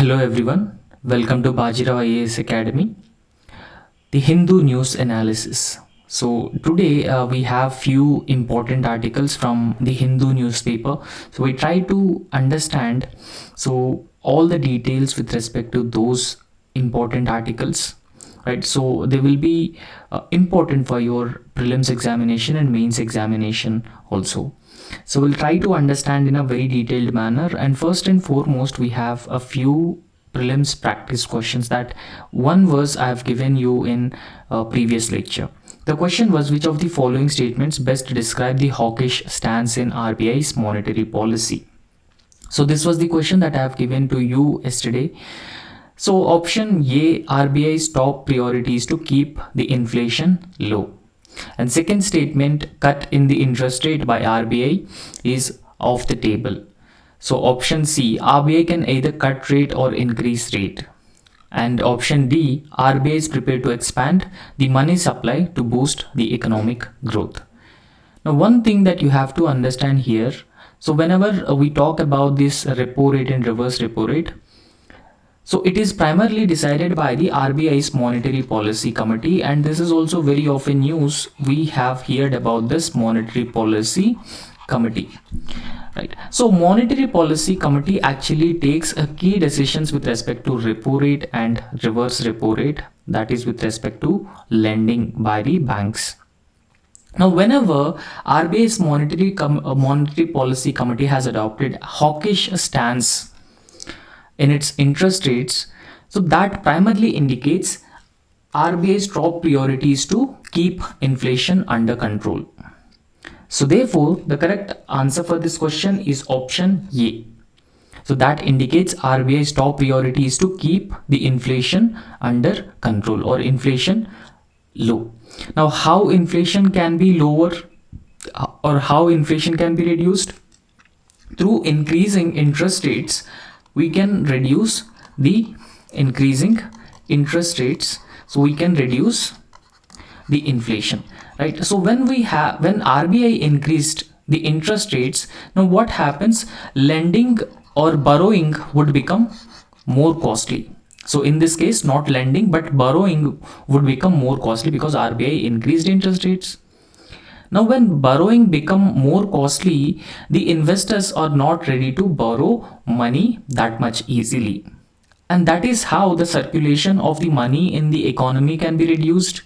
Hello everyone, welcome to Bajirao IAS Academy, the Hindu news analysis. So today we have few important articles from the Hindu newspaper. So we try to understand all the details with respect to those important articles, right? So they will be important for your prelims examination and mains examination also. So we'll try to understand in a very detailed manner, and first and foremost we have a few prelims practice questions. That one was I have given you in a previous lecture. The question was, which of the following statements best describe the hawkish stance in RBI's monetary policy? So this was the question that I have given to you yesterday. So option A, RBI's top priority is to keep the inflation low. And second statement, cut in the interest rate by RBI is off the table. So option C, RBI can either cut rate or increase rate. And option D, RBI is prepared to expand the money supply to boost the economic growth. Now, one thing that you have to understand here, so whenever we talk about this repo rate and reverse repo rate, so it is primarily decided by the RBI's Monetary Policy Committee, and this is also very often news. We have heard about this Monetary Policy Committee, right? So Monetary Policy Committee actually takes key decisions with respect to repo rate and reverse repo rate, that is with respect to lending by the banks. Now, whenever RBI's Monetary Policy Committee has adopted hawkish stance in its interest rates, so that primarily indicates RBI's top priority is to keep inflation under control. So therefore, the correct answer for this question is option A. So that indicates RBI's top priority is to keep the inflation under control or inflation low. Now, how inflation can be lower or how inflation can be reduced? Through increasing interest rates, we can reduce the increasing interest rates, so we can reduce the inflation, right? So when RBI increased the interest rates, now what happens? Lending or borrowing would become more costly. So in this case, not lending but borrowing would become more costly because RBI increased interest rates. Now, when borrowing become more costly, the investors are not ready to borrow money that much easily. And that is how the circulation of the money in the economy can be reduced.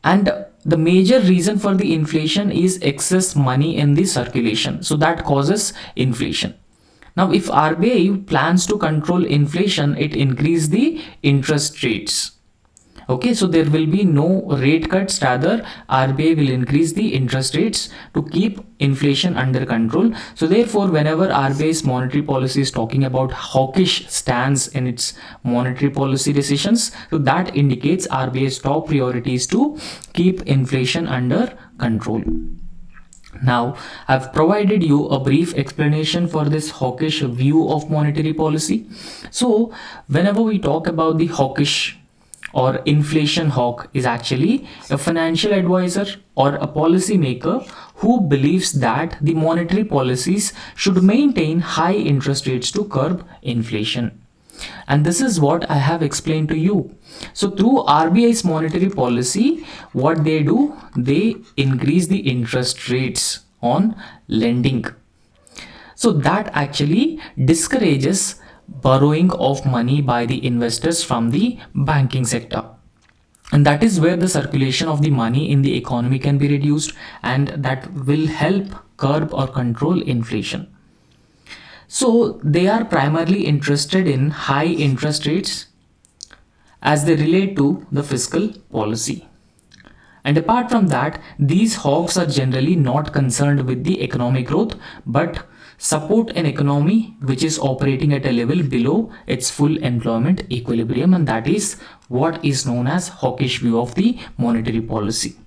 And the major reason for the inflation is excess money in the circulation. So that causes inflation. Now, if RBI plans to control inflation, it increases the interest rates. Okay, so there will be no rate cuts, rather RBI will increase the interest rates to keep inflation under control. So therefore, whenever RBI's monetary policy is talking about hawkish stance in its monetary policy decisions, so that indicates RBI's top priority is to keep inflation under control. Now, I've provided you a brief explanation for this hawkish view of monetary policy. So whenever we talk about the hawkish or inflation hawk, is actually a financial advisor or a policy maker who believes that the monetary policies should maintain high interest rates to curb inflation. And this is what I have explained to you. So through RBI's monetary policy, what they do, they increase the interest rates on lending. So that actually discourages borrowing of money by the investors from the banking sector, and that is where the circulation of the money in the economy can be reduced, and that will help curb or control inflation. So they are primarily interested in high interest rates as they relate to the fiscal policy. And apart from that, these hawks are generally not concerned with the economic growth but support an economy which is operating at a level below its full employment equilibrium, and that is what is known as hawkish view of the monetary policy.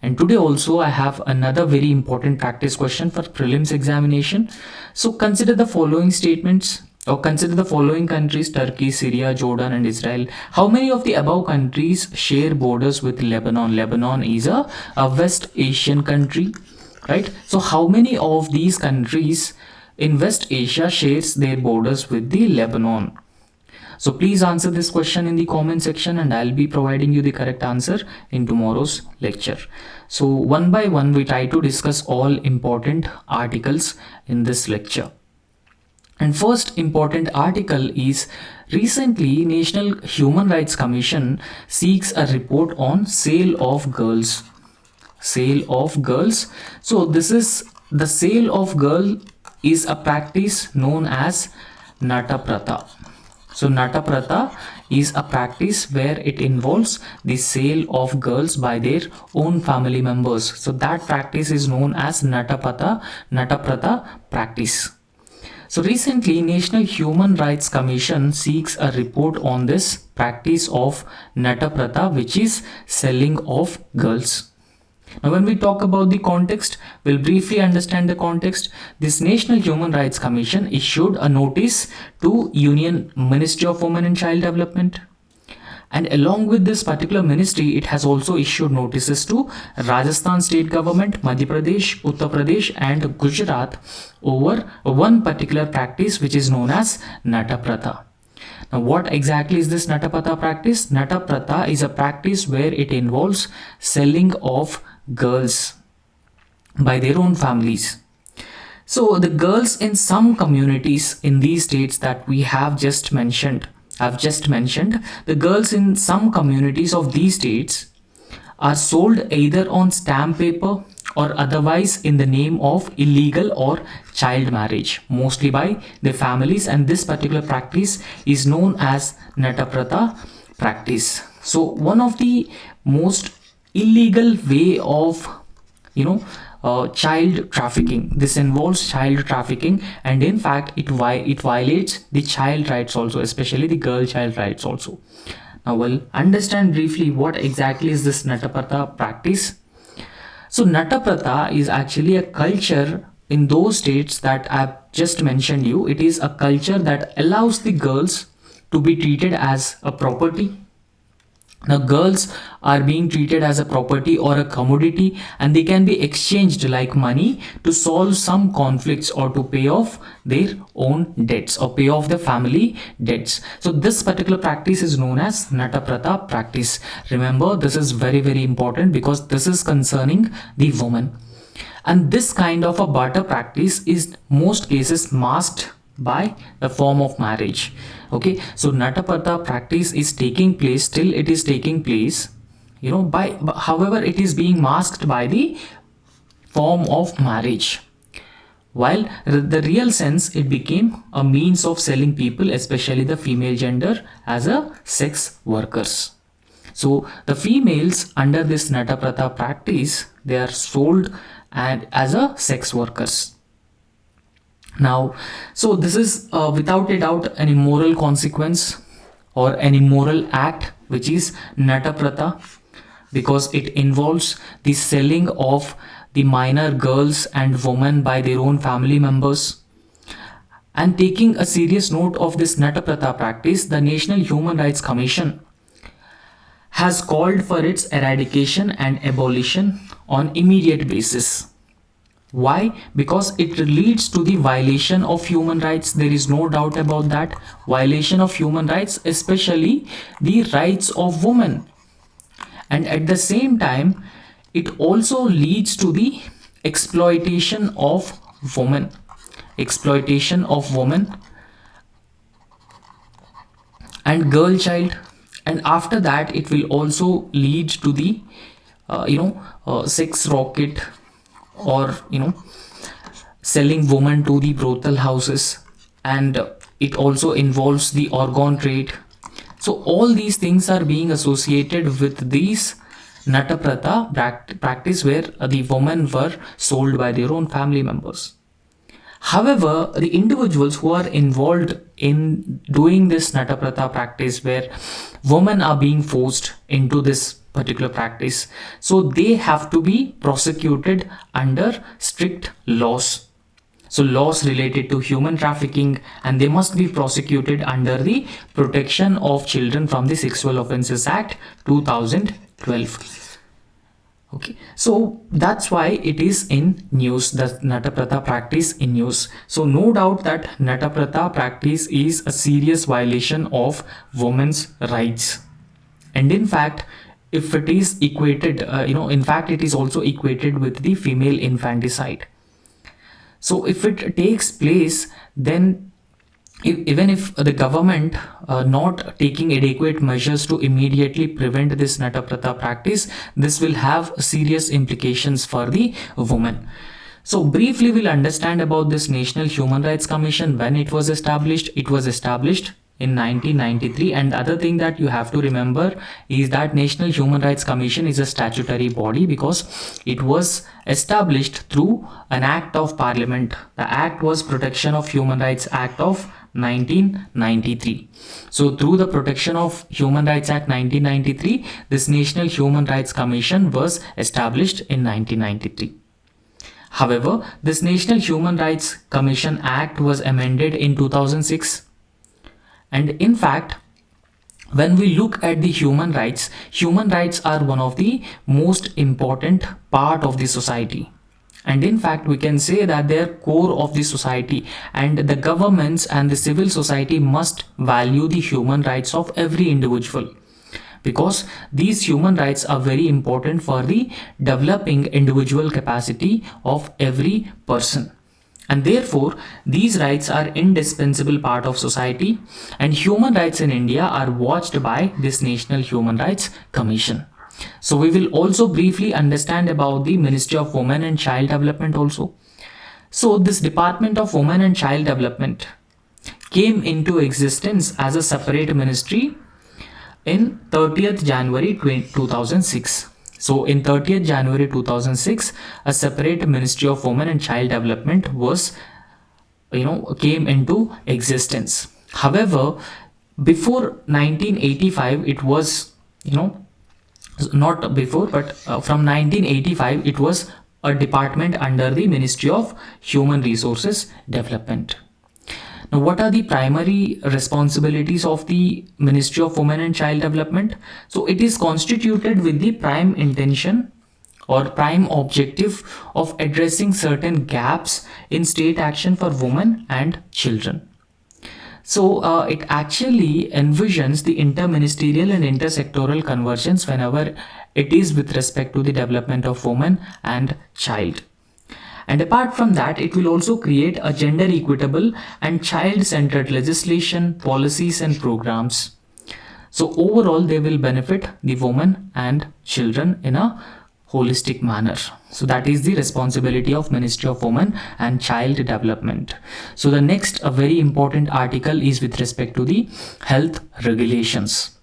And today also I have another very important practice question for prelims examination. So consider the following statements, or consider the following countries: Turkey, Syria, Jordan and Israel. How many of the above countries share borders with Lebanon? Lebanon is a West Asian country, right? So how many of these countries in West Asia shares their borders with the Lebanon? So please answer this question in the comment section and I'll be providing you the correct answer in tomorrow's lecture. So one by one we try to discuss all important articles in this lecture. And first important article is, recently National Human Rights Commission seeks a report on sale of girls. Sale of girls. So this is the sale of girl is a practice known as Nata Pratha. So Nata Pratha is a practice where it involves the sale of girls by their own family members. So that practice is known as Nata Pratha practice. So recently, National Human Rights Commission seeks a report on this practice of Nata Pratha, which is selling of girls. Now, when we talk about the context, we'll briefly understand the context. This National Human Rights Commission issued a notice to Union Ministry of Women and Child Development. And along with this particular ministry, it has also issued notices to Rajasthan state government, Madhya Pradesh, Uttar Pradesh and Gujarat over one particular practice which is known as Nata Pratha. Now what exactly is this Nata Pratha practice? Nata Pratha is a practice where it involves selling of girls by their own families. So the girls in some communities in these states that we have just mentioned, the girls in some communities of these states are sold either on stamp paper or otherwise in the name of illegal or child marriage, mostly by their families, and this particular practice is known as Nata Pratha practice. So one of the most illegal way of child trafficking. This involves child trafficking, and in fact it violates the child rights also, especially the girl child rights also. Now we'll understand briefly what exactly is this Nata Pratha practice. So Nata Pratha is actually a culture in those states that I've just mentioned you. It is a culture that allows the girls to be treated as a property. Now girls are being treated as a property or a commodity, and they can be exchanged like money to solve some conflicts or to pay off their own debts or pay off the family debts. So this particular practice is known as Nata Pratha practice. Remember, this is very, very important because this is concerning the woman. And this kind of a barter practice is most cases masked by the form of marriage. Okay, so Nata Pratha practice is taking place, still it is taking place, however it is being masked by the form of marriage, while the real sense it became a means of selling people, especially the female gender, as a sex workers. So the females under this Nata Pratha practice, they are sold and as a sex workers. Now, so this is without a doubt an immoral consequence or an immoral act, which is Nata Pratha, because it involves the selling of the minor girls and women by their own family members. And taking a serious note of this Nata Pratha practice, the National Human Rights Commission has called for its eradication and abolition on immediate basis. Why? Because it leads to the violation of human rights. There is no doubt about that. Violation of human rights, especially the rights of women. And at the same time, it also leads to the exploitation of women. Exploitation of women and girl child. And after that, it will also lead to the, sex rocket, or selling women to the brothel houses, and it also involves the organ trade. So all these things are being associated with these Nata Pratha practice, where the women were sold by their own family members. However, the individuals who are involved in doing this Nata Pratha practice, where women are being forced into this particular practice, so they have to be prosecuted under strict laws. So laws related to human trafficking, and they must be prosecuted under the Protection of Children from the Sexual Offences Act 2012. Okay, so that's why it is in news, the Natapratha practice in news. So no doubt that Natapratha practice is a serious violation of women's rights. And in fact, if it is equated, in fact, it is also equated with the female infanticide. So if it takes place, then even if the government not taking adequate measures to immediately prevent this Natapratha practice, this will have serious implications for the woman. So briefly we'll understand about this National Human Rights Commission. When it was established in 1993, and the other thing that you have to remember is that National Human Rights Commission is a statutory body because it was established through an act of parliament. The act was Protection of Human Rights Act of 1993. So through the Protection of Human Rights Act 1993, this National Human Rights Commission was established in 1993. However, this National Human Rights Commission Act was amended in 2006. And in fact, when we look at the human rights are one of the most important part of the society. And in fact, we can say that they are core of the society, and the governments and the civil society must value the human rights of every individual, because these human rights are very important for the developing individual capacity of every person. And therefore, these rights are indispensable part of society, and human rights in India are watched by this National Human Rights Commission. So we will also briefly understand about the Ministry of Women and Child Development also. So this Department of Women and Child Development came into existence as a separate ministry in 30th January 2006. So in 30th January 2006, a separate Ministry of Women and Child Development was, came into existence. However, before 1985, it was, not before, but from 1985, it was a department under the Ministry of Human Resources Development. Now, what are the primary responsibilities of the Ministry of Women and Child Development? So it is constituted with the prime intention or prime objective of addressing certain gaps in state action for women and children. So it actually envisions the interministerial and intersectoral convergence whenever it is with respect to the development of women and child. And apart from that, it will also create a gender equitable and child-centered legislation, policies and programs. So overall, they will benefit the women and children in a holistic manner. So that is the responsibility of Ministry of Women and Child Development. So the next, a very important article is with respect to the health regulations.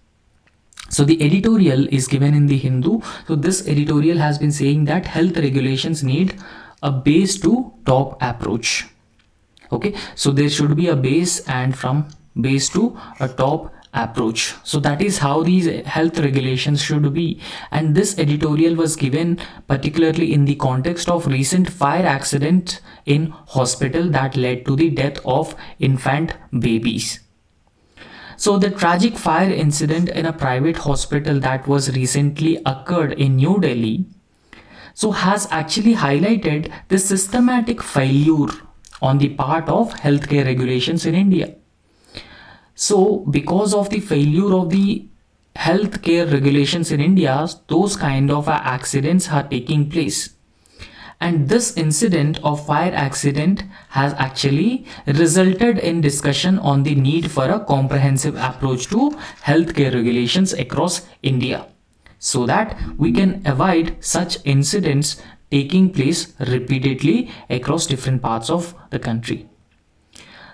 So the editorial is given in the Hindu. So this editorial has been saying that health regulations need a base to top approach. Okay, so there should be a base, and from base to a top approach. So that is how these health regulations should be. And this editorial was given particularly in the context of recent fire accident in hospital that led to the death of infant babies. So the tragic fire incident in a private hospital that was recently occurred in New Delhi has actually highlighted the systematic failure on the part of healthcare regulations in India. So because of the failure of the healthcare regulations in India, those kind of accidents are taking place. And this incident of fire accident has actually resulted in discussion on the need for a comprehensive approach to healthcare regulations across India, so that we can avoid such incidents taking place repeatedly across different parts of the country.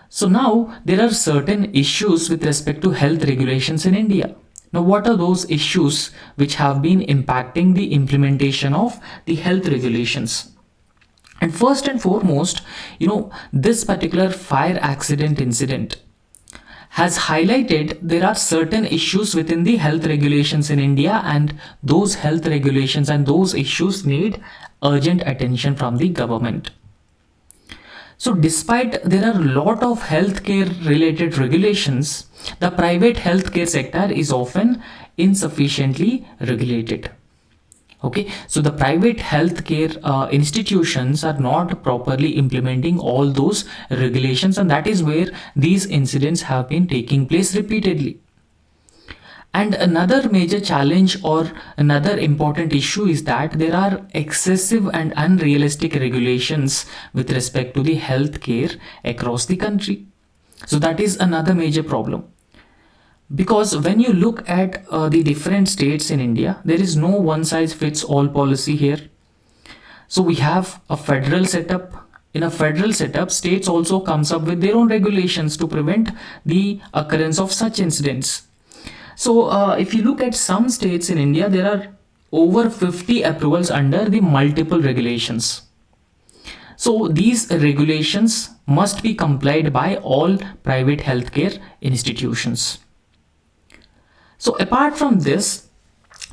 So now there are certain issues with respect to health regulations in India. Now what are those issues which have been impacting the implementation of the health regulations? And first and foremost, this particular fire accident incident has highlighted there are certain issues within the health regulations in India, and those health regulations and those issues need urgent attention from the government. So despite there are a lot of healthcare related regulations, the private healthcare sector is often insufficiently regulated. Okay, so the private healthcare institutions are not properly implementing all those regulations, and that is where these incidents have been taking place repeatedly. And another major challenge or another important issue is that there are excessive and unrealistic regulations with respect to the healthcare across the country. So that is another major problem. Because when you look at the different states in India, there is no one size fits all policy here. So we have a federal setup. In a federal setup, states also comes up with their own regulations to prevent the occurrence of such incidents. So if you look at some states in India, there are over 50 approvals under the multiple regulations. So these regulations must be complied by all private healthcare institutions. So apart from this,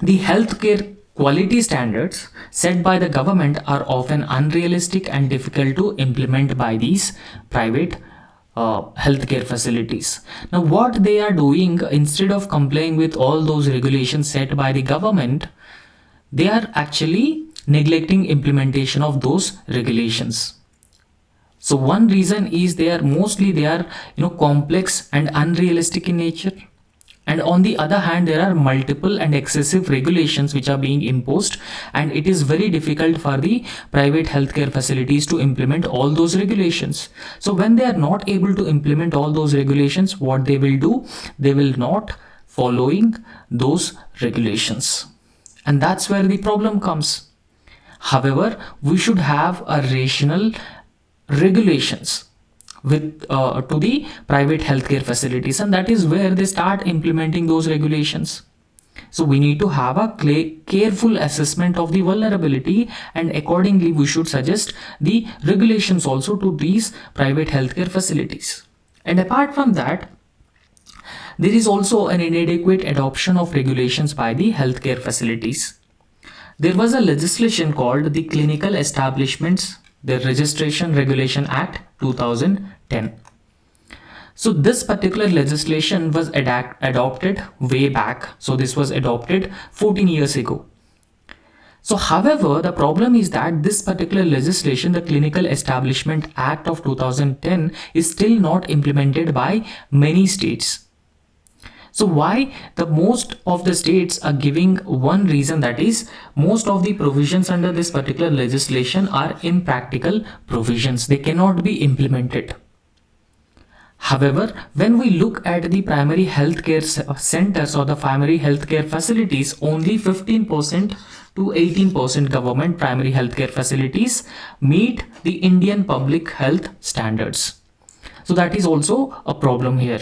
the healthcare quality standards set by the government are often unrealistic and difficult to implement by these private healthcare facilities. Now what they are doing, instead of complying with all those regulations set by the government, they are actually neglecting implementation of those regulations. So one reason is they are complex and unrealistic in nature. And on the other hand, there are multiple and excessive regulations which are being imposed, and it is very difficult for the private healthcare facilities to implement all those regulations. So when they are not able to implement all those regulations, what they will do, they will not following those regulations, and that's where the problem comes. However, we should have a rational regulations with to the private healthcare facilities, and that is where they start implementing those regulations. So we need to have a careful assessment of the vulnerability, and accordingly we should suggest the regulations also to these private healthcare facilities. And apart from that, there is also an inadequate adoption of regulations by the healthcare facilities. There was a legislation called the Clinical Establishments, the Registration Regulation Act 2010. So this particular legislation was adopted way back. So this was adopted 14 years ago. So however, the problem is that this particular legislation, the Clinical Establishment Act of 2010, is still not implemented by many states. So why? The most of the states are giving one reason, that is most of the provisions under this particular legislation are impractical provisions. They cannot be implemented. However, when we look at the primary healthcare centers or the primary healthcare facilities, only 15% to 18% government primary healthcare facilities meet the Indian public health standards. So that is also a problem here.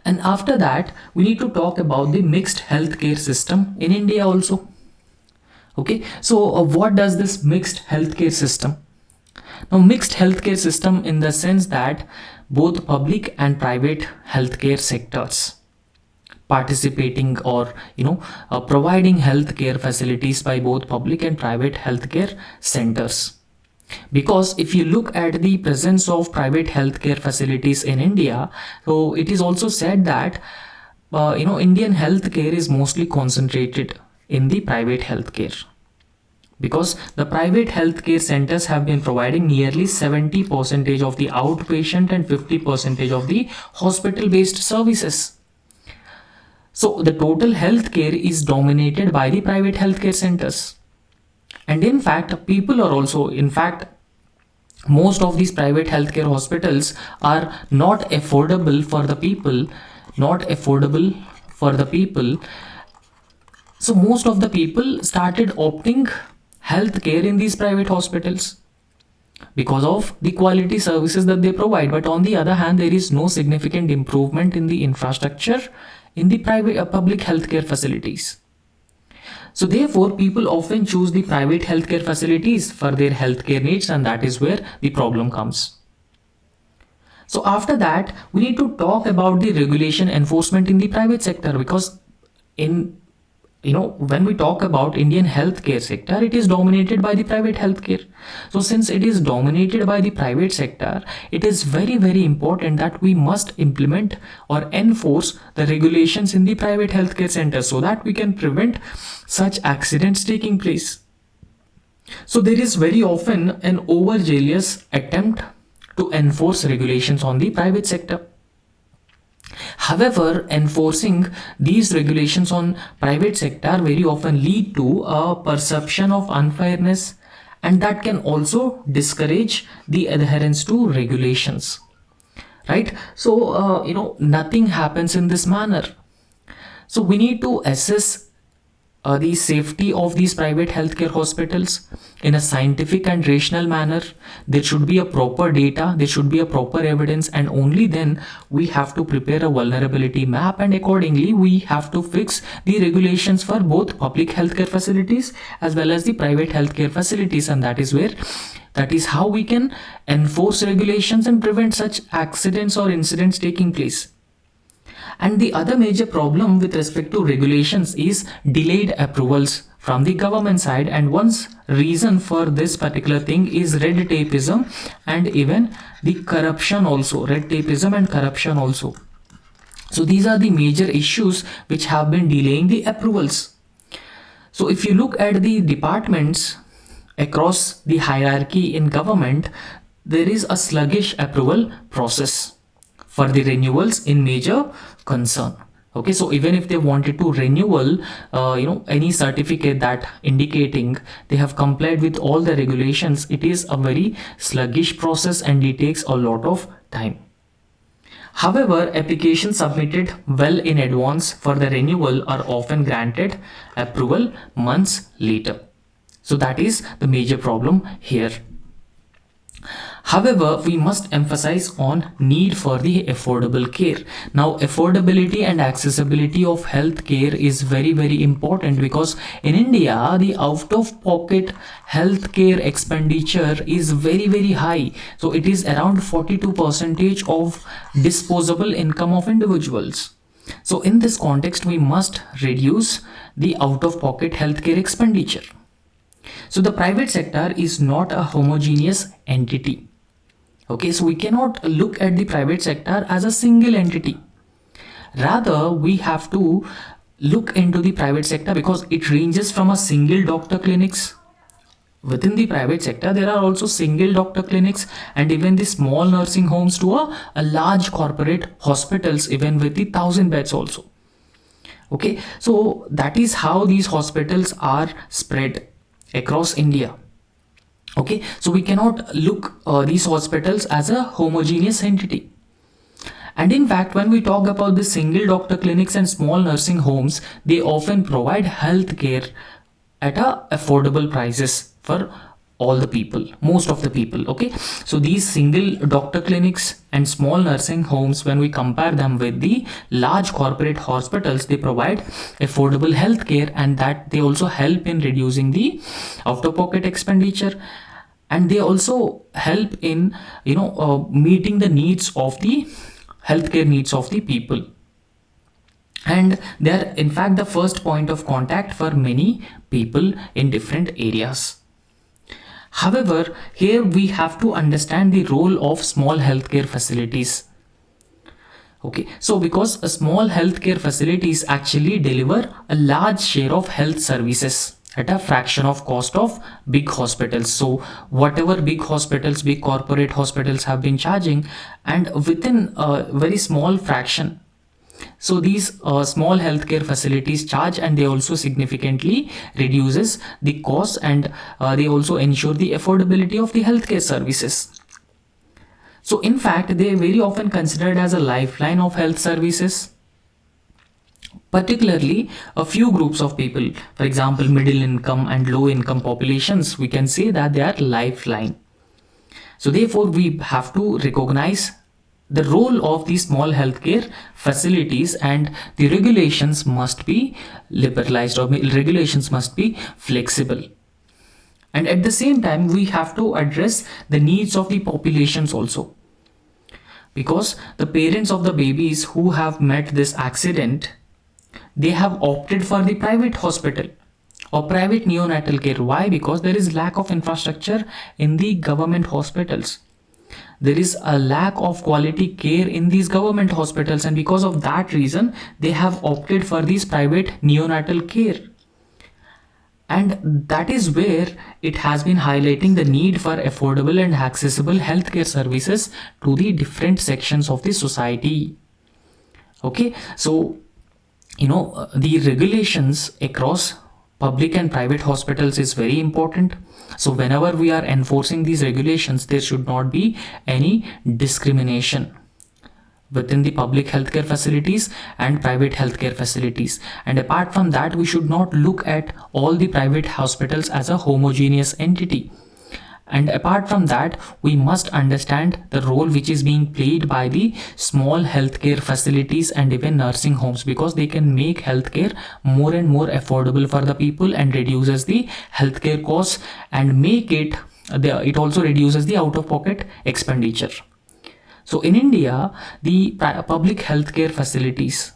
And after that, we need to talk about the mixed healthcare system in India also. Okay, so what does this mixed healthcare system? Now, mixed healthcare system in the sense that both public and private healthcare sectors participating or providing healthcare facilities by both public and private healthcare centers. Because if you look at the presence of private healthcare facilities in India, so it is also said that Indian healthcare is mostly concentrated in the private healthcare, because the private healthcare centers have been providing nearly 70% of the outpatient and 50% of the hospital based services. So the total healthcare is dominated by the private healthcare centers. And in fact, most of these private healthcare hospitals are not affordable for the people, So most of the people started opting healthcare in these private hospitals because of the quality services that they provide. But on the other hand, there is no significant improvement in the infrastructure in the public healthcare facilities. So therefore, people often choose the private healthcare facilities for their healthcare needs, and that is where the problem comes. So after that, we need to talk about the regulation enforcement in the private sector, because in when we talk about Indian healthcare sector, it is dominated by the private healthcare. So since it is dominated by the private sector, it is very, very important that we must implement or enforce the regulations in the private healthcare center so that we can prevent such accidents taking place. So there is very often an overzealous attempt to enforce regulations on the private sector. However, enforcing these regulations on private sector very often lead to a perception of unfairness, and that can also discourage the adherence to regulations, right? So nothing happens in this manner. So we need to assess the safety of these private healthcare hospitals in a scientific and rational manner. There should be a proper data, there should be a proper evidence, and only then we have to prepare a vulnerability map, and accordingly we have to fix the regulations for both public healthcare facilities as well as the private healthcare facilities, and that is how we can enforce regulations and prevent such accidents or incidents taking place. And the other major problem with respect to regulations is delayed approvals from the government side, and one's reason for this particular thing is red tapeism and even the corruption also, red tapeism and corruption also. So these are the major issues which have been delaying the approvals. So if you look at the departments across the hierarchy in government, there is a sluggish approval process for the renewals in major concern. Okay, so even if they wanted to renewal any certificate that indicating they have complied with all the regulations, it is a very sluggish process and it takes a lot of time. However, applications submitted well in advance for the renewal are often granted approval months later. So that is the major problem here. However, we must emphasize on need for the affordable care. Now, affordability and accessibility of health care is very, very important, because in India, the out-of-pocket health care expenditure is very, very high. So it is around 42% of disposable income of individuals. So in this context, we must reduce the out-of-pocket healthcare expenditure. So the private sector is not a homogeneous entity. Okay, so we cannot look at the private sector as a single entity. Rather, we have to look into the private sector because it ranges from a single doctor clinics. Within the private sector, there are also single doctor clinics and even the small nursing homes to a large corporate hospitals, even with the 1,000 beds also. Okay, so that is how these hospitals are spread across India. Okay, so we cannot look these hospitals as a homogeneous entity. And in fact, when we talk about the single doctor clinics and small nursing homes, they often provide health care at affordable prices for all the people, most of the people. Okay, so these single doctor clinics and small nursing homes, when we compare them with the large corporate hospitals, they provide affordable health care, and that they also help in reducing the out-of-pocket expenditure, and they also help in meeting the needs of the healthcare needs of the people, and they are in fact the first point of contact for many people in different areas. However, here we have to understand the role of small healthcare facilities. Okay, so because small healthcare facilities actually deliver a large share of health services at a fraction of cost of big hospitals. So whatever big hospitals, big corporate hospitals have been charging, and within a very small fraction, so these small healthcare facilities charge, and they also significantly reduces the cost, and they also ensure the affordability of the healthcare services. So in fact, they are very often considered as a lifeline of health services. Particularly a few groups of people, for example, middle income and low income populations, we can say that they are lifeline. So therefore, we have to recognize the role of these small healthcare facilities, and the regulations must be liberalized, or regulations must be flexible. And at the same time, we have to address the needs of the populations also, because the parents of the babies who have met this accident, they have opted for the private hospital or private neonatal care. Why? Because there is lack of infrastructure in the government hospitals. There is a lack of quality care in these government hospitals, and because of that reason they have opted for these private neonatal care. And that is where it has been highlighting the need for affordable and accessible healthcare services to the different sections of the society. Okay, so the regulations across public and private hospitals is very important. So whenever we are enforcing these regulations, there should not be any discrimination within the public healthcare facilities and private healthcare facilities. And apart from that, we should not look at all the private hospitals as a homogeneous entity. And apart from that, we must understand the role which is being played by the small healthcare facilities and even nursing homes, because they can make healthcare more and more affordable for the people and reduces the healthcare costs and make it also reduces the out-of-pocket expenditure. So in India, the public healthcare facilities,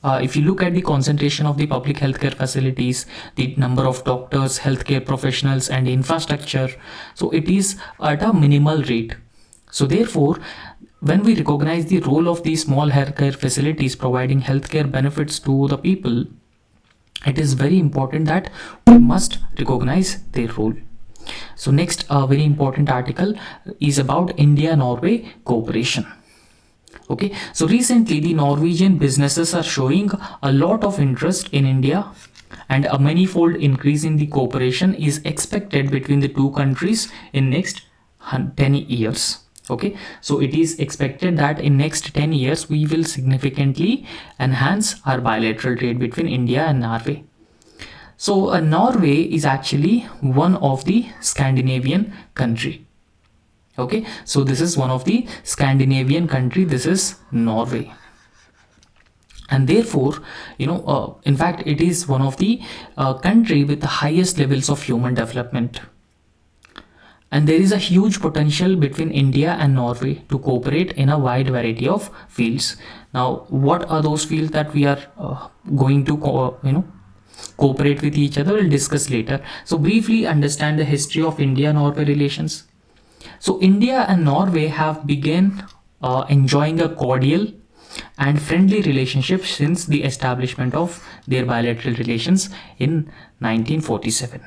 if you look at the concentration of the public healthcare facilities, the number of doctors, healthcare professionals and infrastructure, so it is at a minimal rate. So therefore, when we recognize the role of these small healthcare facilities providing healthcare benefits to the people, it is very important that we must recognize their role. So next, a very important article is about India-Norway cooperation. Okay, so recently the Norwegian businesses are showing a lot of interest in India, and a manifold increase in the cooperation is expected between the two countries in next 10 years. Okay, so it is expected that in next 10 years we will significantly enhance our bilateral trade between India and Norway. So Norway is actually one of the Scandinavian country. Okay, so this is one of the Scandinavian country. This is Norway, and therefore in fact it is one of the country with the highest levels of human development. And there is a huge potential between India and Norway to cooperate in a wide variety of fields. Now, what are those fields that we are going to cooperate with each other? We'll discuss later. So briefly understand the history of India-Norway relations. So India and Norway have begun enjoying a cordial and friendly relationship since the establishment of their bilateral relations in 1947.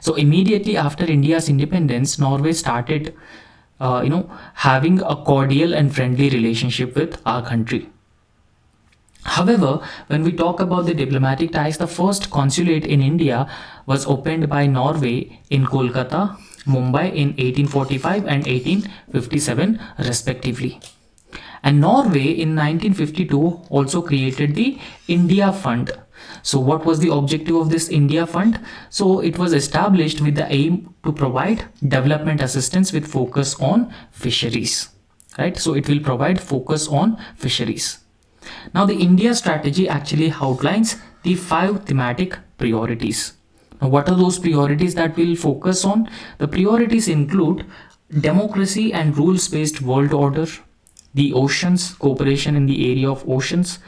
So immediately after India's independence, Norway started having a cordial and friendly relationship with our country. However, when we talk about the diplomatic ties, the first consulate in India was opened by Norway in Kolkata, Mumbai in 1845 and 1857 respectively. And Norway in 1952 also created the India Fund. So what was the objective of this India Fund? So it was established with the aim to provide development assistance with focus on fisheries, right? So it will provide focus on fisheries. Now the India strategy actually outlines the 5 thematic priorities. Now what are those priorities that we'll focus on? The priorities include democracy and rules-based world order, the oceans, cooperation in the area of oceans,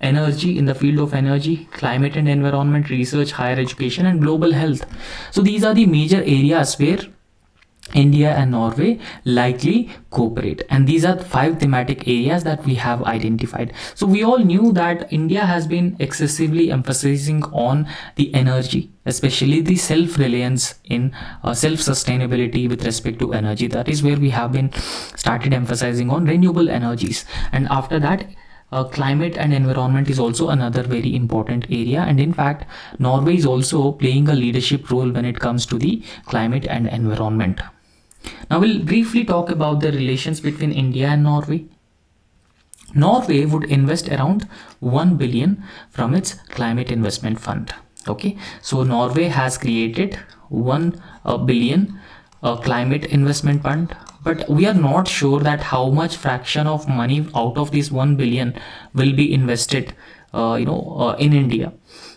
energy in the field of energy, climate and environment, research, higher education and global health. So these are the major areas where India and Norway likely cooperate, and these are the 5 thematic areas that we have identified. So we all knew that India has been excessively emphasizing on the energy, especially the self-reliance in self-sustainability with respect to energy. That is where we have been started emphasizing on renewable energies, and after that climate and environment is also another very important area, and in fact Norway is also playing a leadership role when it comes to the climate and environment. Now we'll briefly talk about the relations between India and Norway. Norway would invest around 1 billion from its climate investment fund. Okay, so Norway has created 1 billion climate investment fund, but we are not sure that how much fraction of money out of this 1 billion will be invested in India.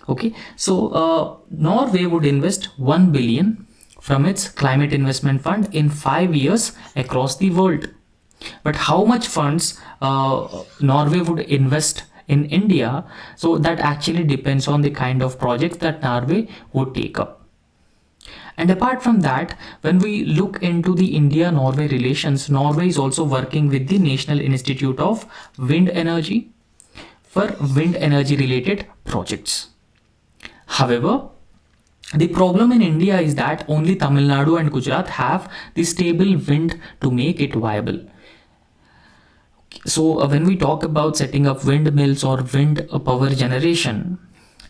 Okay, so Norway would invest 1 billion from its climate investment fund in 5 years across the world. But how much funds Norway would invest in India. So that actually depends on the kind of projects that Norway would take up. And apart from that, when we look into the India-Norway relations, Norway is also working with the National Institute of Wind Energy for wind energy related projects. However, the problem in India is that only Tamil Nadu and Gujarat have the stable wind to make it viable. So when we talk about setting up windmills or wind power generation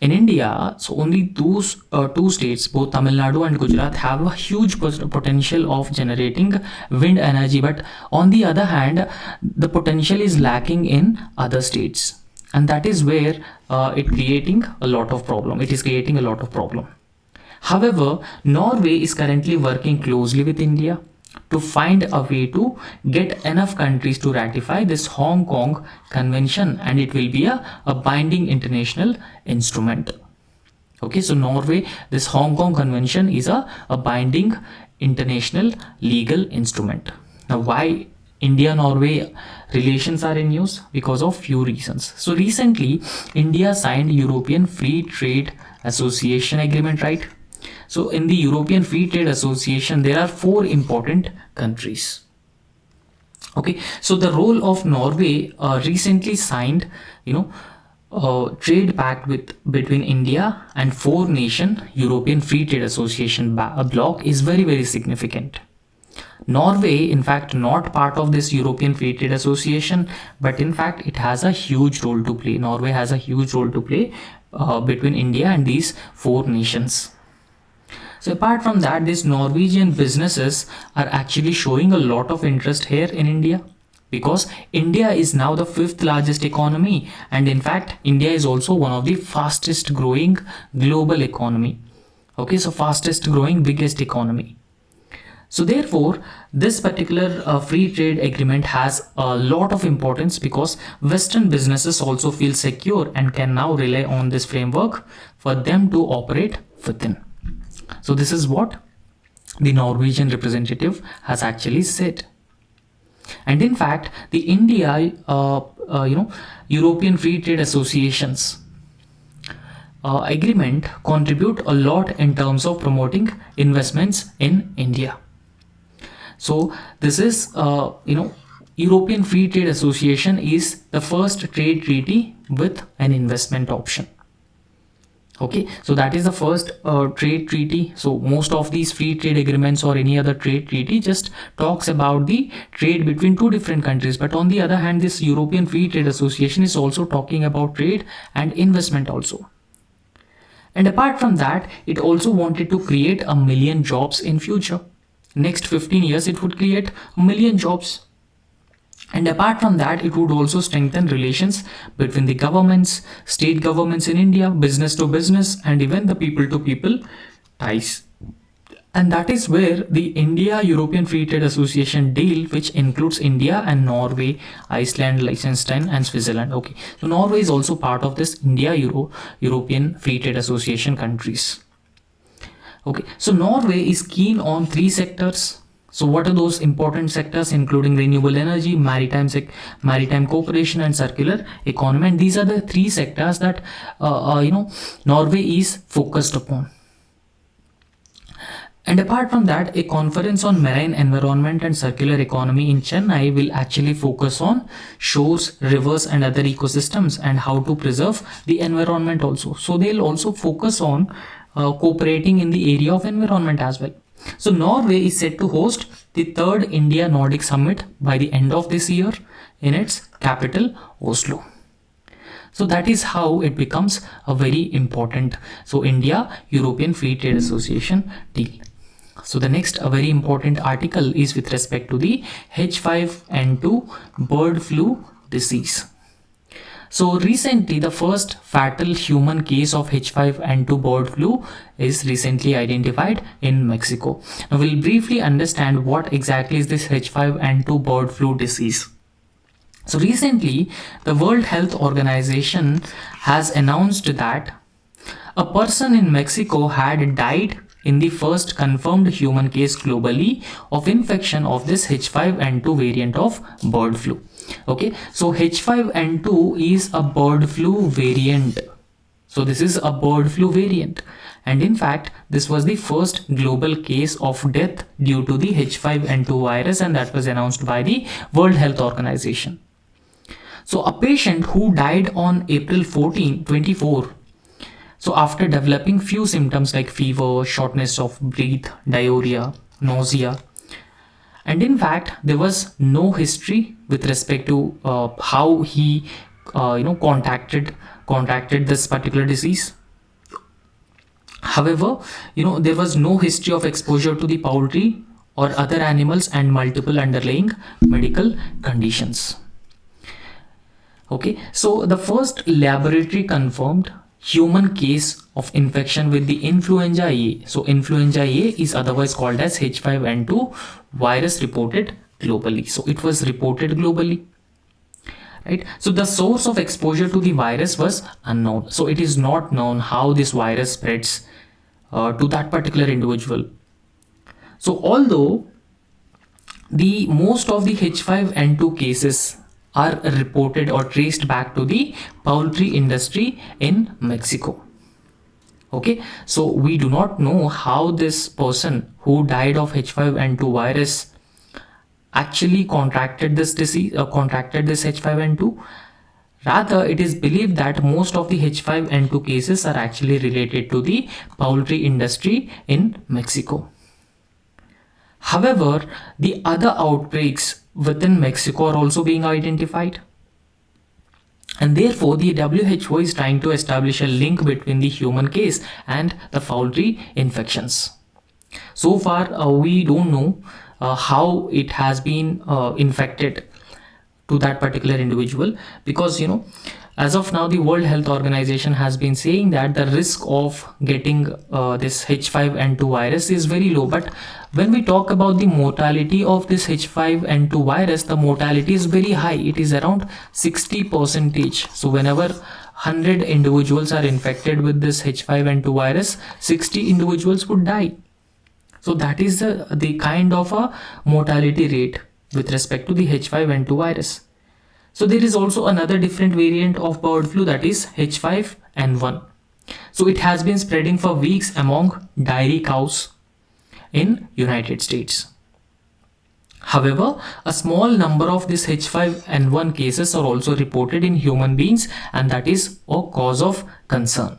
in India, so only those two states, both Tamil Nadu and Gujarat, have a huge potential of generating wind energy. But on the other hand, the potential is lacking in other states, and that is where it is creating a lot of problem. However, Norway is currently working closely with India to find a way to get enough countries to ratify this Hong Kong Convention, and it will be a binding international instrument. Okay, so Norway, this Hong Kong Convention is a binding international legal instrument. Now, why India-Norway relations are in news? Because of few reasons. So recently, India signed European Free Trade Association agreement, right? So in the European Free Trade Association, there are 4 important countries. Okay, so the role of Norway recently signed, trade pact between India and 4-nation European Free Trade Association bloc is very, very significant. Norway, in fact, not part of this European Free Trade Association, but in fact, it has a huge role to play. Norway has a huge role to play between India and these 4 nations. So apart from that, these Norwegian businesses are actually showing a lot of interest here in India, because India is now the 5th largest economy, and in fact India is also one of the fastest growing global economy. Okay, so fastest growing, biggest economy. So therefore, this particular free trade agreement has a lot of importance, because Western businesses also feel secure and can now rely on this framework for them to operate within. So this is what the Norwegian representative has actually said. And in fact, the India, European Free Trade Associations agreement contribute a lot in terms of promoting investments in India. So this is, European Free Trade Association is the first trade treaty with an investment option. Okay, so that is the first trade treaty. So most of these free trade agreements or any other trade treaty just talks about the trade between 2 different countries. But on the other hand, this European Free Trade Association is also talking about trade and investment also. And apart from that, it also wanted to create 1 million jobs in future. Next 15 years, it would create 1 million jobs. And apart from that, it would also strengthen relations between the governments, state governments in India, business to business, and even the people to people ties. And that is where the India-European Free Trade Association deal, which includes India and Norway, Iceland, Liechtenstein, and Switzerland. Okay, so Norway is also part of this India-European Free Trade Association countries. Okay, so Norway is keen on 3 sectors. So what are those important sectors? Including renewable energy, maritime cooperation, and circular economy. And these are the 3 sectors that Norway is focused upon. And apart from that, a conference on marine environment and circular economy in Chennai will actually focus on shores, rivers, and other ecosystems, and how to preserve the environment also. So they'll also focus on cooperating in the area of environment as well. So Norway is set to host the 3rd India-Nordic Summit by the end of this year in its capital, Oslo. So that is how it becomes a very important. So India-European Free Trade Association deal. So the next very important article is with respect to the H5N2 bird flu disease. So recently, the first fatal human case of H5N2 bird flu is recently identified in Mexico. Now we'll briefly understand what exactly is this H5N2 bird flu disease. So recently, the World Health Organization has announced that a person in Mexico had died in the first confirmed human case globally of infection of this H5N2 variant of bird flu. Okay, so H5N2 is a bird flu variant. So this is a bird flu variant, and in fact this was the first global case of death due to the H5N2 virus, and that was announced by the World Health Organization. So a patient who died on April 14, 24, so after developing few symptoms like fever, shortness of breath, diarrhea, nausea, and in fact there was no history with respect to how he contracted this particular disease. However, there was no history of exposure to the poultry or other animals and multiple underlying medical conditions. Okay, so the first laboratory confirmed human case of infection with the influenza A. So influenza A is otherwise called as H5N2 virus reported globally. So it was reported globally. Right. So the source of exposure to the virus was unknown. So it is not known how this virus spreads to that particular individual. So although the most of the H5N2 cases are reported or traced back to the poultry industry in Mexico. Okay, so we do not know how this person who died of H5N2 virus actually contracted this disease, contracted this H5N2. Rather, it is believed that most of the H5N2 cases are actually related to the poultry industry in Mexico. However, the other outbreaks within Mexico are also being identified. And therefore, the WHO is trying to establish a link between the human case and the poultry infections. So far, we don't know how it has been infected to that particular individual, because as of now the World Health Organization has been saying that the risk of getting this H5N2 virus is very low. But when we talk about the mortality of this H5N2 virus, the mortality is very high. It is around 60%. So whenever 100 individuals are infected with this H5N2 virus, 60 individuals would die. So that is the kind of a mortality rate with respect to the H5N2 virus. So there is also another different variant of bird flu, that is H5N1. So it has been spreading for weeks among dairy cows in United States. However, a small number of these H5N1 cases are also reported in human beings, and that is a cause of concern.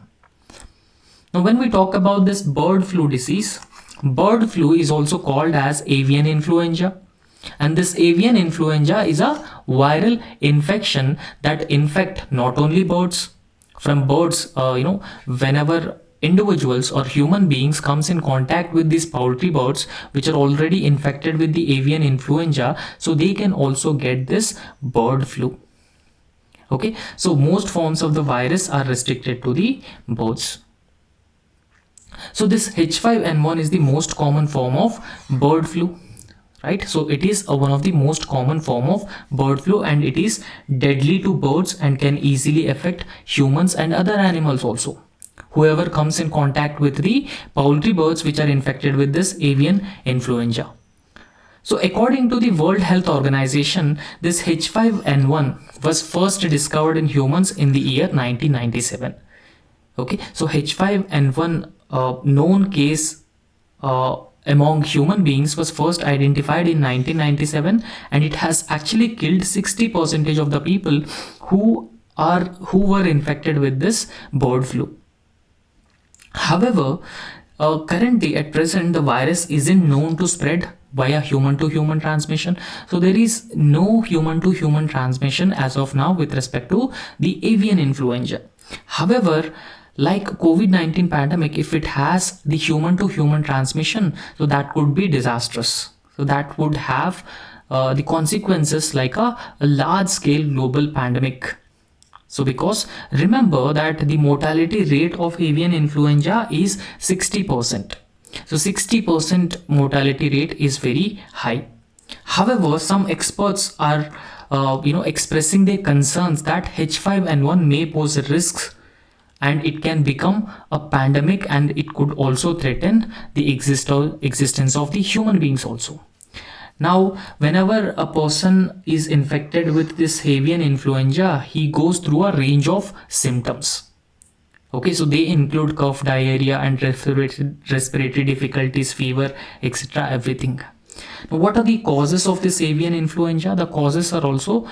Now when we talk about this bird flu disease, bird flu is also called as avian influenza. And this avian influenza is a viral infection that infect not only birds. From birds, whenever individuals or human beings comes in contact with these poultry birds which are already infected with the avian influenza, so they can also get this bird flu. Okay, so most forms of the virus are restricted to the birds. So this H5N1 is the most common form of bird flu. Right, so it is one of the most common form of bird flu, and it is deadly to birds and can easily affect humans and other animals also. Whoever comes in contact with the poultry birds which are infected with this avian influenza. So according to the World Health Organization, this H5N1 was first discovered in humans in the year 1997. Okay, so H5N1 known case among human beings was first identified in 1997, and it has actually killed 60% of the people who were infected with this bird flu. However, currently at present the virus isn't known to spread via human to human transmission. So there is no human to human transmission as of now with respect to the avian influenza. However, like COVID-19 pandemic, if it has the human to human transmission, so that could be disastrous. So that would have the consequences like a large scale global pandemic. So because remember that the mortality rate of avian influenza is 60%. So 60% mortality rate is very high. However, some experts are expressing their concerns that H5N1 may pose risks and it can become a pandemic, and it could also threaten the existence of the human beings also. Now, whenever a person is infected with this avian influenza, he goes through a range of symptoms. Okay, so they include cough, diarrhea, and respiratory difficulties, fever, etc. everything. Now, what are the causes of this avian influenza? The causes are also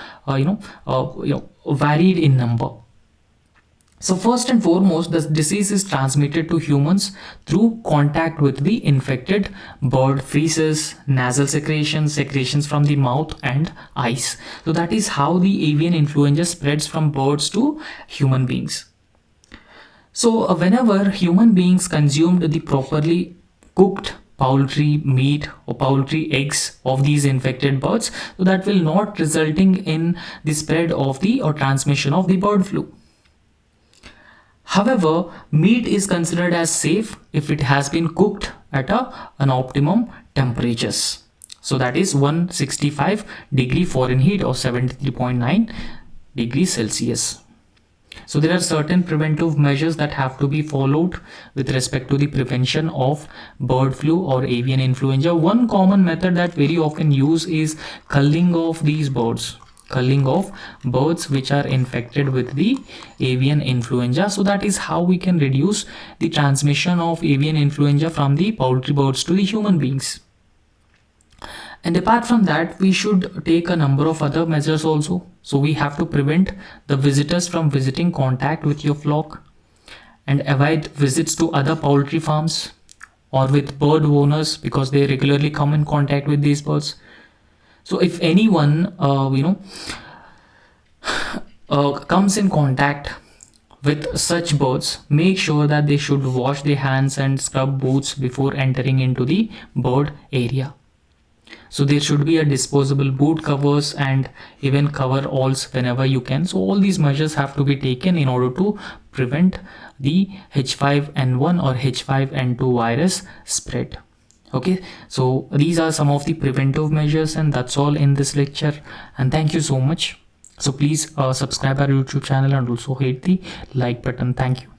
varied in number. So first and foremost, the disease is transmitted to humans through contact with the infected bird, feces, nasal secretions from the mouth and eyes. So that is how the avian influenza spreads from birds to human beings. So whenever human beings consumed the properly cooked poultry meat or poultry eggs of these infected birds, so that will not resulting in the spread of the or transmission of the bird flu. However, meat is considered as safe if it has been cooked at an optimum temperatures. So that is 165 degree Fahrenheit or 73.9 degrees Celsius. So there are certain preventive measures that have to be followed with respect to the prevention of bird flu or avian influenza. One common method that very often used is culling of these birds. Culling of birds which are infected with the avian influenza. So that is how we can reduce the transmission of avian influenza from the poultry birds to the human beings. And apart from that, we should take a number of other measures also. So we have to prevent the visitors from visiting contact with your flock, and avoid visits to other poultry farms or with bird owners, because they regularly come in contact with these birds. So if anyone comes in contact with such birds, make sure that they should wash their hands and scrub boots before entering into the bird area. So there should be a disposable boot covers and even coveralls whenever you can. So all these measures have to be taken in order to prevent the H5N1 or H5N2 virus spread. Okay, so these are some of the preventive measures, and that's all in this lecture, and thank you so much. So please subscribe our YouTube channel and also hit the like button. Thank you.